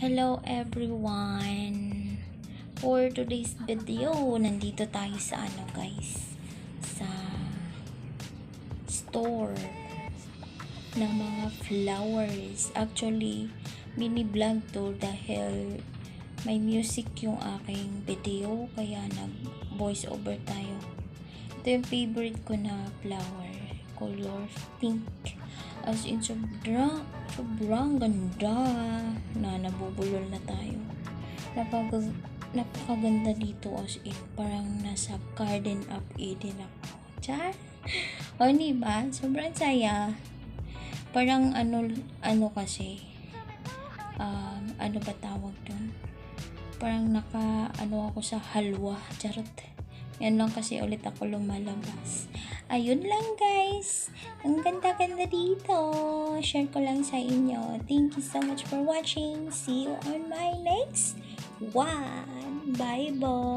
Hello everyone! For today's video, nandito tayo sa guys, sa store ng mga flowers. Actually, mini vlog to dahil may music yung aking video, kaya nag voice over tayo. Ito yung favorite ko na flower, color pink. As in, sobrang ganda na nabubulol na tayo. Napakaganda dito, as in, parang nasa Garden of Eden ako. Char? O, diba? Sobrang saya. Parang ano kasi, ano ba tawag dun? Parang ako sa halwa. Charot. Yan lang kasi ulit ako lumalabas. Ayun lang guys. Ang ganda-ganda dito. Share ko lang sa inyo. Thank you so much for watching. See you on my next one. Bye-bye.